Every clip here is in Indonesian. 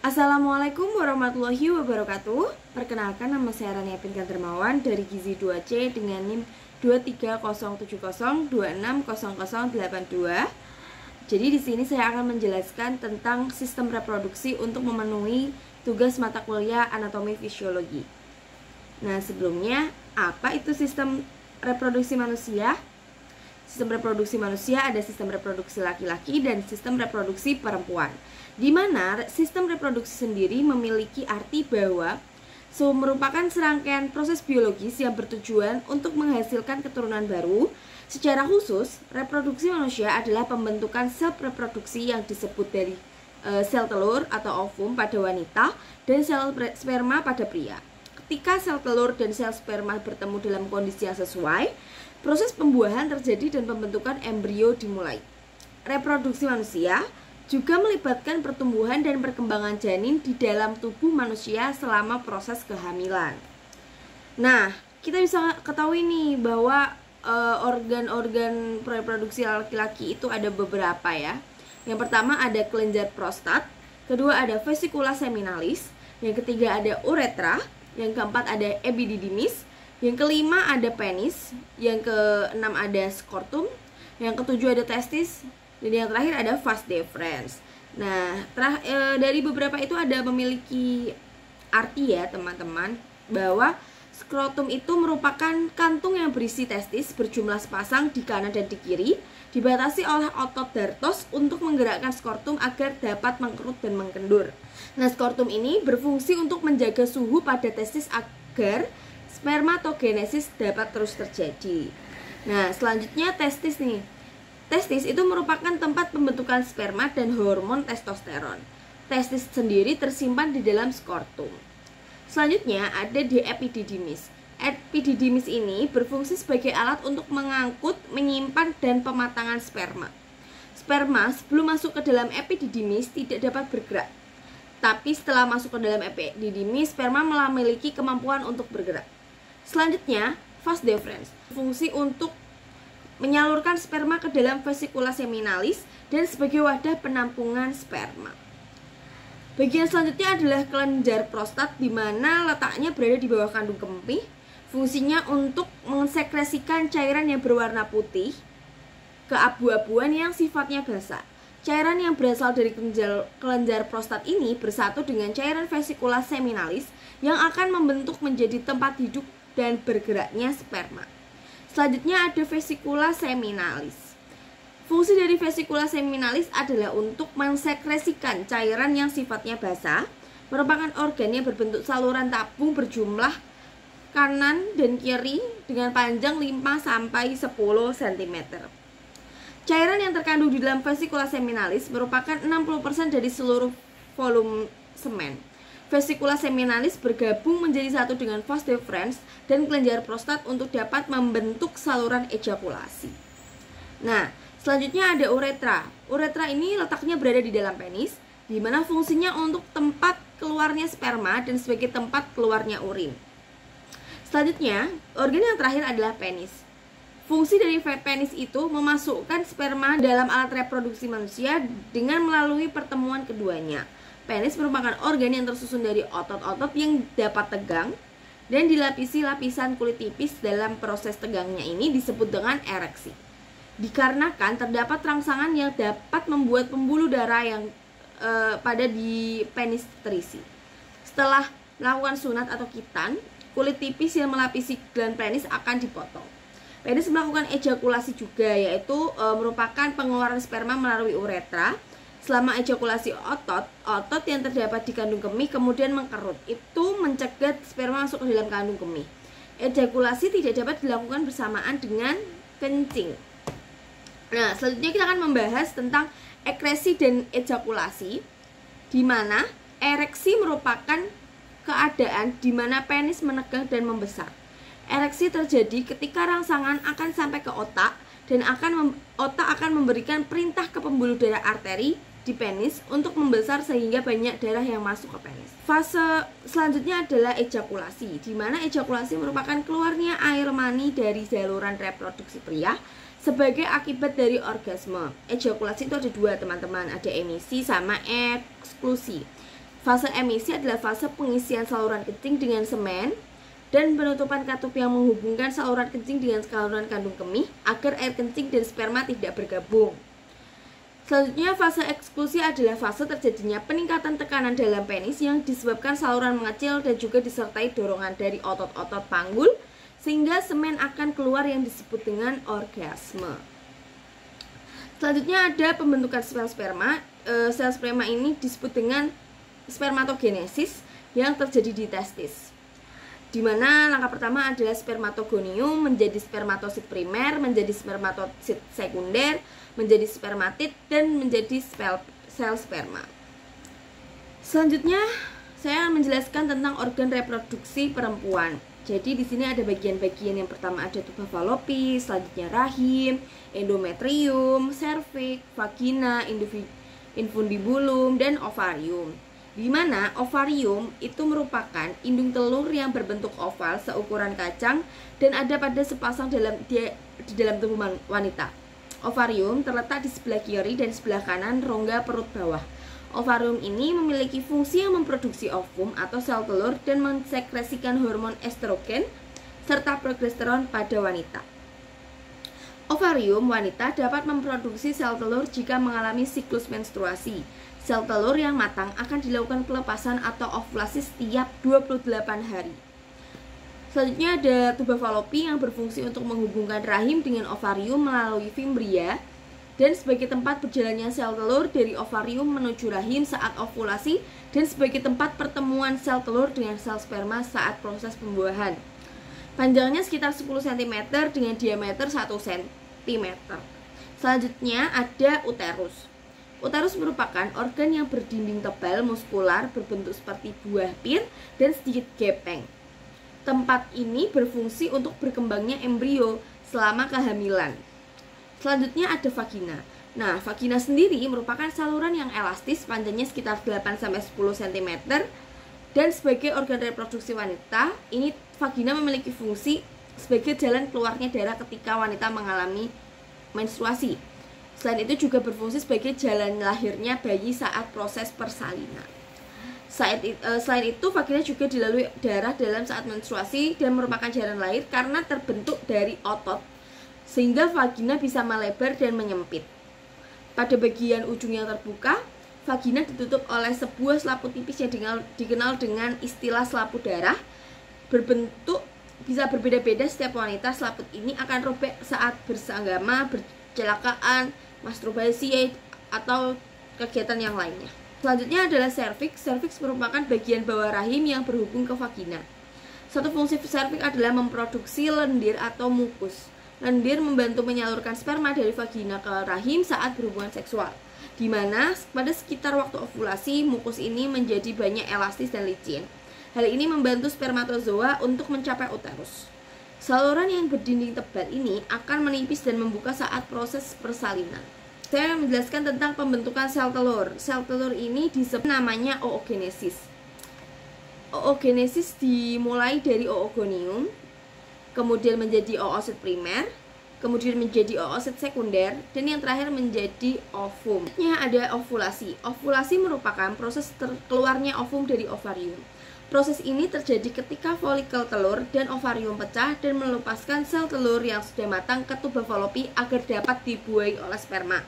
Assalamualaikum warahmatullahi wabarakatuh. Perkenalkan, nama saya Rania Pinkan Dermawan dari Gizi 2C dengan NIM 23070260082. Jadi di sini saya akan menjelaskan tentang sistem reproduksi untuk memenuhi tugas mata kuliah anatomi fisiologi. Nah, sebelumnya apa itu sistem reproduksi manusia? Sistem reproduksi manusia ada sistem reproduksi laki-laki dan sistem reproduksi perempuan, di mana sistem reproduksi sendiri memiliki arti bahwa merupakan serangkaian proses biologis yang bertujuan untuk menghasilkan keturunan baru. Secara khusus, reproduksi manusia adalah pembentukan sel reproduksi yang disebut dari sel telur atau ovum pada wanita dan sel sperma pada pria. Ketika sel telur dan sel sperma bertemu dalam kondisi yang sesuai, proses pembuahan terjadi dan pembentukan embrio dimulai. Reproduksi manusia juga melibatkan pertumbuhan dan perkembangan janin di dalam tubuh manusia selama proses kehamilan. Nah, kita bisa ketahui nih bahwa organ-organ reproduksi laki-laki itu ada beberapa ya. Yang pertama ada kelenjar prostat, kedua ada vesikula seminalis, yang ketiga ada uretra, yang keempat ada epididymis, yang kelima ada penis, yang keenam ada skrotum, yang ketujuh ada testis, dan yang terakhir ada vas deferens. Nah, dari beberapa itu ada memiliki arti ya teman-teman, bahwa skrotum itu merupakan kantung yang berisi testis berjumlah sepasang di kanan dan di kiri, dibatasi oleh otot dartos untuk menggerakkan skrotum agar dapat mengkerut dan mengkendur. Nah, skrotum ini berfungsi untuk menjaga suhu pada testis agar spermatogenesis dapat terus terjadi. Nah, selanjutnya testis nih. Testis itu merupakan tempat pembentukan sperma dan hormon testosteron. Testis sendiri tersimpan di dalam skrotum. Selanjutnya ada di epididymis. Epididymis ini berfungsi sebagai alat untuk mengangkut, menyimpan, dan pematangan sperma. Sperma sebelum masuk ke dalam epididymis tidak dapat bergerak. Tapi setelah masuk ke dalam epididymis, sperma memiliki kemampuan untuk bergerak. Selanjutnya, vas deferens, fungsi untuk menyalurkan sperma ke dalam vesikula seminalis dan sebagai wadah penampungan sperma. Bagian selanjutnya adalah kelenjar prostat, di mana letaknya berada di bawah kandung kemih. Fungsinya untuk mensekresikan cairan yang berwarna putih keabu-abuan yang sifatnya basah. Cairan yang berasal dari kelenjar prostat ini bersatu dengan cairan vesikula seminalis yang akan membentuk menjadi tempat hidup dan bergeraknya sperma. Selanjutnya ada vesikula seminalis. Fungsi dari vesikula seminalis adalah untuk mensekresikan cairan yang sifatnya basah, merupakan organ yang berbentuk saluran tabung berjumlah kanan dan kiri dengan panjang 5-10 cm. Cairan yang terkandung di dalam vesikula seminalis merupakan 60% dari seluruh volume semen. Vesikula seminalis bergabung menjadi satu dengan vas deferens dan kelenjar prostat untuk dapat membentuk saluran ejakulasi. Nah, selanjutnya ada uretra. Uretra ini letaknya berada di dalam penis, di mana fungsinya untuk tempat keluarnya sperma dan sebagai tempat keluarnya urin. Selanjutnya, organ yang terakhir adalah penis. Fungsi dari penis itu memasukkan sperma dalam alat reproduksi manusia dengan melalui pertemuan keduanya. Penis merupakan organ yang tersusun dari otot-otot yang dapat tegang dan dilapisi lapisan kulit tipis. Dalam proses tegangnya ini disebut dengan ereksi. Dikarenakan terdapat rangsangan yang dapat membuat pembuluh darah yang pada di penis terisi. Setelah melakukan sunat atau khitan, kulit tipis yang melapisi gland penis akan dipotong. Penis melakukan ejakulasi juga, yaitu merupakan pengeluaran sperma melalui uretra. Selama ejakulasi otot yang terdapat di kandung kemih kemudian mengkerut. Itu mencegah sperma masuk ke dalam kandung kemih. Ejakulasi tidak dapat dilakukan bersamaan dengan kencing. Nah, selanjutnya kita akan membahas tentang ekresi dan ejakulasi, di mana ereksi merupakan keadaan di mana penis menegang dan membesar. Ereksi terjadi ketika rangsangan akan sampai ke otak dan otak akan memberikan perintah ke pembuluh darah arteri di penis untuk membesar sehingga banyak darah yang masuk ke penis. Fase selanjutnya adalah ejakulasi, di mana ejakulasi merupakan keluarnya air mani dari saluran reproduksi pria sebagai akibat dari orgasme. Ejakulasi itu ada dua teman-teman, ada emisi sama eksklusi. Fase emisi adalah fase pengisian saluran kencing dengan semen dan penutupan katup yang menghubungkan saluran kencing dengan saluran kandung kemih agar air kencing dan sperma tidak bergabung. Selanjutnya, fase eksklusi adalah fase terjadinya peningkatan tekanan dalam penis yang disebabkan saluran mengecil dan juga disertai dorongan dari otot-otot panggul sehingga semen akan keluar yang disebut dengan orgasme. Selanjutnya ada pembentukan sel sperma. Sel sperma ini disebut dengan spermatogenesis yang terjadi di testis. Di mana langkah pertama adalah spermatogonium menjadi spermatosit primer, menjadi spermatosit sekunder, menjadi spermatid, dan menjadi sel sperma. Selanjutnya, saya akan menjelaskan tentang organ reproduksi perempuan. Jadi di sini ada bagian-bagian. Yang pertama ada tuba falopis, selanjutnya rahim, endometrium, serviks, vagina, infundibulum, dan ovarium. Di mana ovarium itu merupakan indung telur yang berbentuk oval seukuran kacang dan ada pada sepasang di dalam tubuh wanita. Ovarium terletak di sebelah kiri dan sebelah kanan rongga perut bawah. Ovarium ini memiliki fungsi yang memproduksi ovum atau sel telur dan mensekresikan hormon estrogen serta progesteron pada wanita. Ovarium wanita dapat memproduksi sel telur jika mengalami siklus menstruasi. Sel telur yang matang akan dilakukan pelepasan atau ovulasi setiap 28 hari. Selanjutnya ada tuba falopi yang berfungsi untuk menghubungkan rahim dengan ovarium melalui fimbria dan sebagai tempat berjalannya sel telur dari ovarium menuju rahim saat ovulasi dan sebagai tempat pertemuan sel telur dengan sel sperma saat proses pembuahan. Panjangnya sekitar 10 cm dengan diameter 1 cm. Selanjutnya ada uterus. Uterus merupakan organ yang berdinding tebal muskular berbentuk seperti buah pir dan sedikit gepeng. Tempat ini berfungsi untuk berkembangnya embrio selama kehamilan. Selanjutnya ada vagina. Nah, vagina sendiri merupakan saluran yang elastis panjangnya sekitar 8-10 cm dan sebagai organ reproduksi wanita, ini vagina memiliki fungsi sebagai jalan keluarnya darah ketika wanita mengalami menstruasi. Selain itu juga berfungsi sebagai jalan lahirnya bayi saat proses persalinan. Selain itu, vagina juga dilalui darah dalam saat menstruasi dan merupakan jalan lahir karena terbentuk dari otot, sehingga vagina bisa melebar dan menyempit. Pada bagian ujung yang terbuka, vagina ditutup oleh sebuah selaput tipis yang dikenal dengan istilah selaput darah. Berbentuk bisa berbeda-beda setiap wanita. Selaput ini akan robek saat bersenggama, bercelakaan, masturbasi, atau kegiatan yang lainnya. Selanjutnya adalah serviks. Serviks merupakan bagian bawah rahim yang berhubung ke vagina. Satu fungsi serviks adalah memproduksi lendir atau mukus. Lendir membantu menyalurkan sperma dari vagina ke rahim saat berhubungan seksual, di mana pada sekitar waktu ovulasi, mukus ini menjadi banyak elastis dan licin. Hal ini membantu spermatozoa untuk mencapai uterus. Saluran yang berdinding tebal ini akan menipis dan membuka saat proses persalinan. Saya akan menjelaskan tentang pembentukan sel telur. Sel telur ini disebut namanya oogenesis. Oogenesis dimulai dari oogonium, kemudian menjadi oosit primer, kemudian menjadi oosit sekunder, dan yang terakhir menjadi ovum. Selanjutnya ada ovulasi. Ovulasi merupakan proses keluarnya ovum dari ovarium. Proses ini terjadi ketika folikel telur dan ovarium pecah dan melepaskan sel telur yang sudah matang ke tuba falopi agar dapat dibuahi oleh sperma.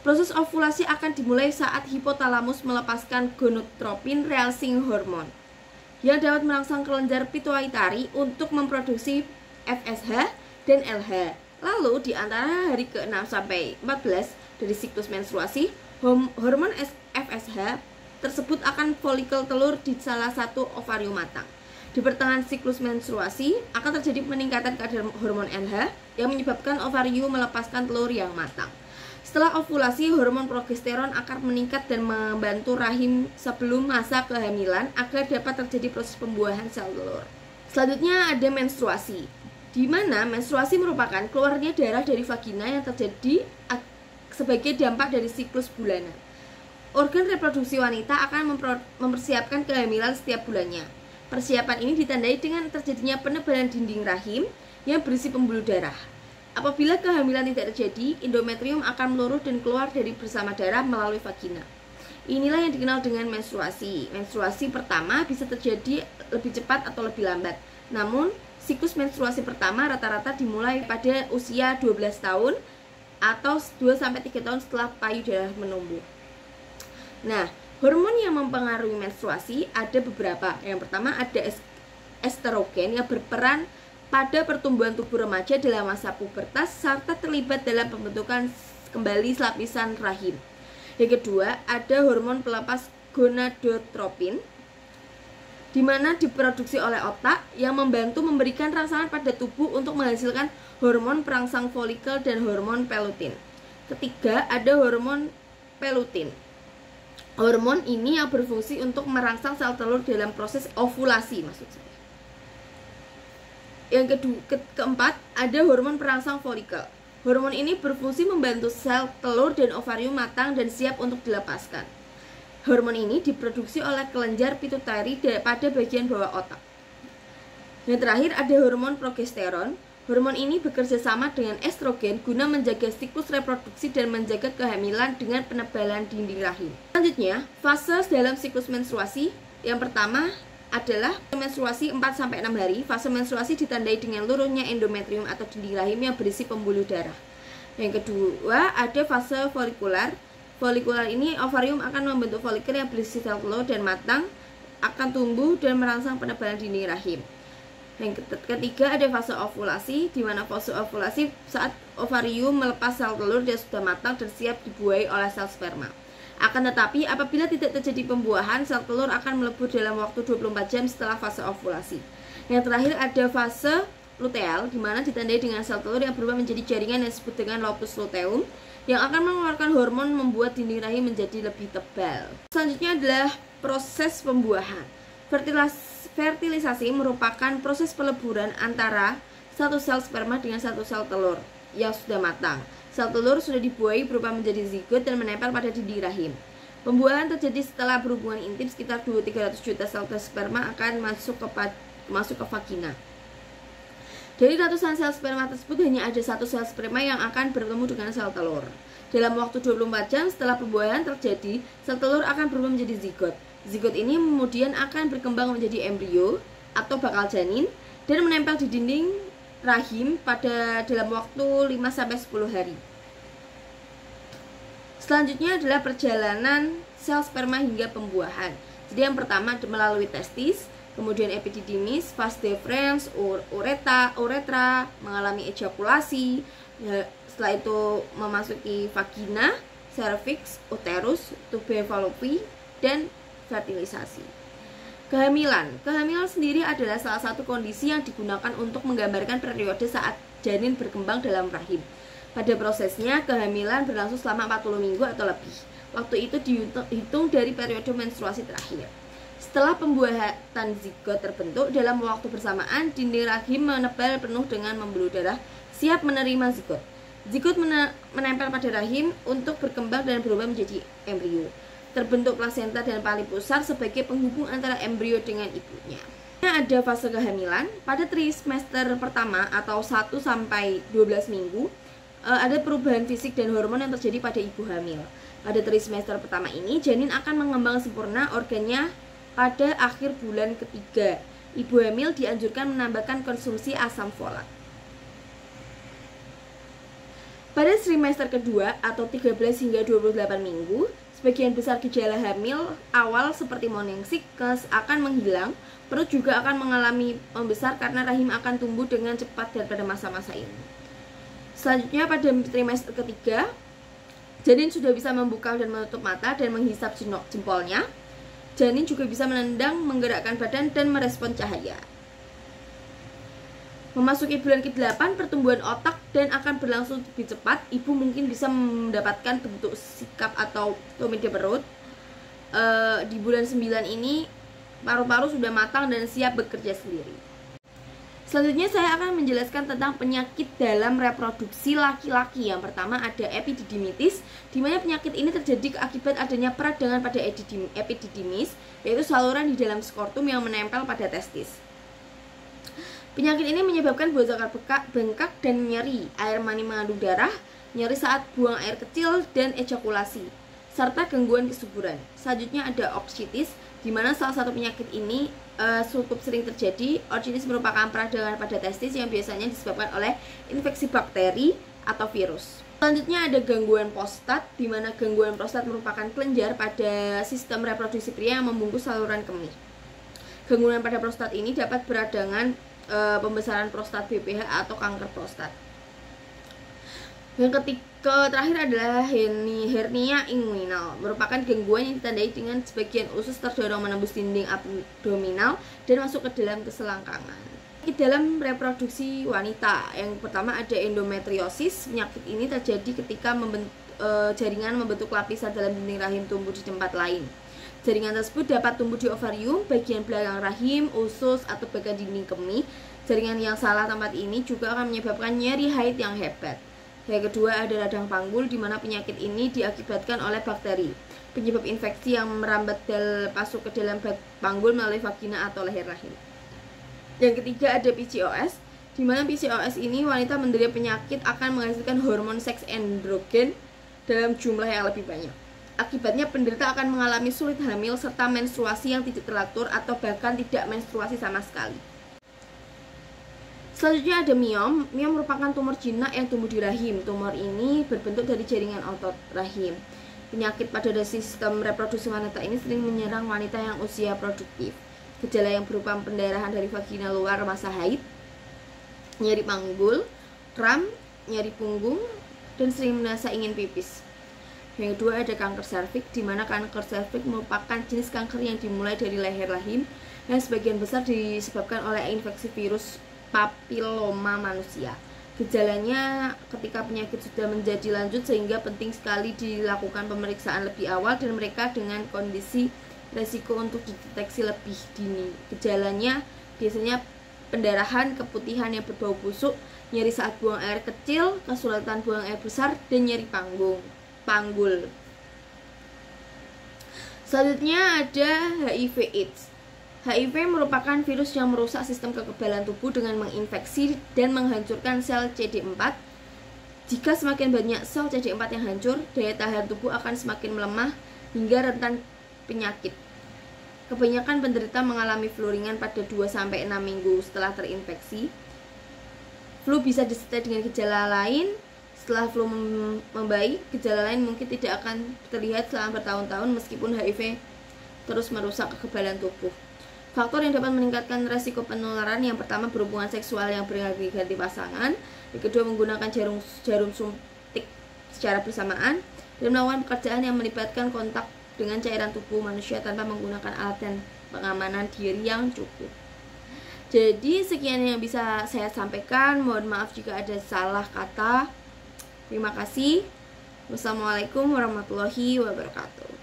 Proses ovulasi akan dimulai saat hipotalamus melepaskan gonadotropin releasing hormone yang dapat merangsang kelenjar pituitari untuk memproduksi FSH dan LH. Lalu di antara hari ke-6 sampai 14 dari siklus menstruasi, hormon FSH tersebut akan folikel telur di salah satu ovarium matang. Di pertengahan siklus menstruasi akan terjadi peningkatan kadar hormon LH yang menyebabkan ovarium melepaskan telur yang matang. Setelah ovulasi, hormon progesteron akan meningkat dan membantu rahim sebelum masa kehamilan agar dapat terjadi proses pembuahan sel telur. Selanjutnya ada menstruasi, di mana menstruasi merupakan keluarnya darah dari vagina yang terjadi sebagai dampak dari siklus bulanan. Organ reproduksi wanita akan mempersiapkan kehamilan setiap bulannya. Persiapan ini ditandai dengan terjadinya penebalan dinding rahim yang berisi pembuluh darah. Apabila kehamilan tidak terjadi, endometrium akan meluruh dan keluar dari bersama darah melalui vagina. Inilah yang dikenal dengan menstruasi. Menstruasi pertama bisa terjadi lebih cepat atau lebih lambat. Namun, siklus menstruasi pertama rata-rata dimulai pada usia 12 tahun atau 2-3 tahun setelah payudara menumbuh. Nah, hormon yang mempengaruhi menstruasi ada beberapa. Yang pertama ada estrogen yang berperan pada pertumbuhan tubuh remaja dalam masa pubertas serta terlibat dalam pembentukan kembali lapisan rahim. Yang kedua, ada hormon pelepas gonadotropin di mana diproduksi oleh otak yang membantu memberikan rangsangan pada tubuh untuk menghasilkan hormon perangsang folikel dan hormon pelutin. Ketiga, ada hormon pelutin. Hormon ini yang berfungsi untuk merangsang sel telur dalam proses ovulasi, maksud saya. Yang keempat, ada hormon perangsang folikel. Hormon ini berfungsi membantu sel telur dan ovarium matang dan siap untuk dilepaskan. Hormon ini diproduksi oleh kelenjar pituitari pada bagian bawah otak. Yang terakhir ada hormon progesteron. Hormon ini bekerja sama dengan estrogen guna menjaga siklus reproduksi dan menjaga kehamilan dengan penebalan dinding rahim. Selanjutnya, fase dalam siklus menstruasi. Yang pertama adalah menstruasi 4-6 hari. Fase menstruasi ditandai dengan luruhnya endometrium atau dinding rahim yang berisi pembuluh darah. Yang kedua ada fase folikular. Folikular ini ovarium akan membentuk folikel yang berisi sel telur dan matang akan tumbuh dan merangsang penebalan dinding rahim. Yang ketiga ada fase ovulasi, di mana fase ovulasi saat ovarium melepas sel telur dan sudah matang dan siap dibuahi oleh sel sperma. Akan tetapi, apabila tidak terjadi pembuahan, sel telur akan melebur dalam waktu 24 jam setelah fase ovulasi. Yang terakhir ada fase luteal, di mana ditandai dengan sel telur yang berubah menjadi jaringan yang disebut dengan lopus luteum, yang akan mengeluarkan hormon membuat dinding rahim menjadi lebih tebal. Selanjutnya adalah proses pembuahan. Fertilisasi merupakan proses peleburan antara satu sel sperma dengan satu sel telur yang sudah matang. Sel telur sudah dibuahi berubah menjadi zigot dan menempel pada dinding rahim. Pembuahan terjadi setelah berhubungan intim, sekitar 200-300 juta sel sperma akan masuk ke vagina. Dari ratusan sel sperma tersebut hanya ada satu sel sperma yang akan bertemu dengan sel telur. Dalam waktu 24 jam setelah pembuahan terjadi, sel telur akan berubah menjadi zigot. Zigot ini kemudian akan berkembang menjadi embrio atau bakal janin dan menempel di dinding rahim pada dalam waktu 5-10 hari. Selanjutnya adalah perjalanan sel sperma hingga pembuahan. Jadi yang pertama melalui testis, kemudian epididymis, vas deferens, uretra, mengalami ejakulasi, setelah itu memasuki vagina, cervix, uterus, tubuh fallopi, dan fertilisasi. Kehamilan sendiri adalah salah satu kondisi yang digunakan untuk menggambarkan periode saat janin berkembang dalam rahim. Pada prosesnya, kehamilan berlangsung selama 40 minggu atau lebih. Waktu itu dihitung dari periode menstruasi terakhir. Setelah pembuatan zigot terbentuk, dalam waktu bersamaan, dinding rahim menebal penuh dengan pembuluh darah, siap menerima zigot. Zigot menempel pada rahim untuk berkembang dan berubah menjadi embrio. Terbentuk plasenta dan tali pusar sebagai penghubung antara embrio dengan ibunya. Ada fase kehamilan pada trimester pertama atau 1-12 minggu. Ada perubahan fisik dan hormon yang terjadi pada ibu hamil. Pada trimester pertama ini, janin akan mengembang sempurna organnya pada akhir bulan ketiga. Ibu hamil dianjurkan menambahkan konsumsi asam folat. Pada trimester kedua atau 13 hingga 28 minggu, sebagian besar gejala hamil awal seperti morning sickness akan menghilang. Perut juga akan mengalami membesar karena rahim akan tumbuh dengan cepat daripada masa-masa ini. Selanjutnya pada trimester ketiga, janin sudah bisa membuka dan menutup mata dan menghisap jempolnya. Janin juga bisa menendang, menggerakkan badan, dan merespon cahaya. Memasuki bulan ke-8, pertumbuhan otak dan akan berlangsung lebih cepat. Ibu mungkin bisa mendapatkan bentuk sikap atau tumit di perut. Di bulan 9 ini, paru-paru sudah matang dan siap bekerja sendiri. Selanjutnya saya akan menjelaskan tentang penyakit dalam reproduksi laki-laki. Yang pertama ada epididymitis, di mana penyakit ini terjadi akibat adanya peradangan pada epididymis, yaitu saluran di dalam skortum yang menempel pada testis. Penyakit ini menyebabkan buah zakar bengkak dan nyeri, air mani mengandung darah, nyeri saat buang air kecil, dan ejakulasi. serta gangguan kesuburan. Selanjutnya ada orchitis, di mana salah satu penyakit ini cukup sering terjadi. Orchitis merupakan peradangan pada testis yang biasanya disebabkan oleh infeksi bakteri atau virus. Selanjutnya ada gangguan prostat, di mana gangguan prostat merupakan kelenjar pada sistem reproduksi pria yang membungkus saluran kemih. Gangguan pada prostat ini dapat beradangan pembesaran prostat BPH atau kanker prostat. Yang terakhir adalah hernia inguinal, merupakan gangguan yang ditandai dengan sebagian usus terdorong menembus dinding abdominal dan masuk ke dalam keselangkangan. Di dalam reproduksi wanita, yang pertama ada endometriosis. Penyakit ini terjadi ketika jaringan membentuk lapisan dalam dinding rahim tumbuh di tempat lain. Jaringan tersebut dapat tumbuh di ovarium, bagian belakang rahim, usus, atau bagian dinding kemih. Jaringan yang salah tempat ini juga akan menyebabkan nyeri haid yang hebat. Yang kedua ada radang panggul, di mana penyakit ini diakibatkan oleh bakteri, penyebab infeksi yang merambat masuk ke dalam panggul melalui vagina atau leher rahim. Yang ketiga ada PCOS, di mana PCOS ini wanita menderita penyakit akan menghasilkan hormon seks androgen dalam jumlah yang lebih banyak. Akibatnya penderita akan mengalami sulit hamil serta menstruasi yang tidak teratur atau bahkan tidak menstruasi sama sekali. Selanjutnya ada miom. Miom merupakan tumor jinak yang tumbuh di rahim. Tumor ini berbentuk dari jaringan otot rahim. Penyakit pada sistem reproduksi wanita ini sering menyerang wanita yang usia produktif. Gejala yang berupa pendarahan dari vagina luar masa haid, nyeri panggul, kram, nyeri punggung, dan sering merasa ingin pipis. Yang kedua ada kanker serviks, di mana kanker serviks merupakan jenis kanker yang dimulai dari leher rahim yang sebagian besar disebabkan oleh infeksi virus papiloma manusia. Gejalanya ketika penyakit sudah menjadi lanjut sehingga penting sekali dilakukan pemeriksaan lebih awal dan mereka dengan kondisi resiko untuk dideteksi lebih dini. Gejalanya biasanya pendarahan, keputihan yang berbau busuk, nyeri saat buang air kecil, kesulitan buang air besar, dan nyeri panggul. Selanjutnya ada HIV/AIDS. HIV merupakan virus yang merusak sistem kekebalan tubuh dengan menginfeksi dan menghancurkan sel CD4. Jika semakin banyak sel CD4 yang hancur, daya tahan tubuh akan semakin melemah hingga rentan penyakit. Kebanyakan penderita mengalami flu ringan pada 2-6 minggu setelah terinfeksi. Flu bisa disertai dengan gejala lain. Setelah flu membaik, gejala lain mungkin tidak akan terlihat selama bertahun-tahun meskipun HIV terus merusak kekebalan tubuh. Faktor yang dapat meningkatkan resiko penularan, yang pertama berhubungan seksual yang berganti pasangan, yang kedua menggunakan jarum suntik secara bersamaan, dan melakukan pekerjaan yang melibatkan kontak dengan cairan tubuh manusia tanpa menggunakan alat dan pengamanan diri yang cukup. Jadi sekian yang bisa saya sampaikan, mohon maaf jika ada salah kata. Terima kasih. Wassalamualaikum warahmatullahi wabarakatuh.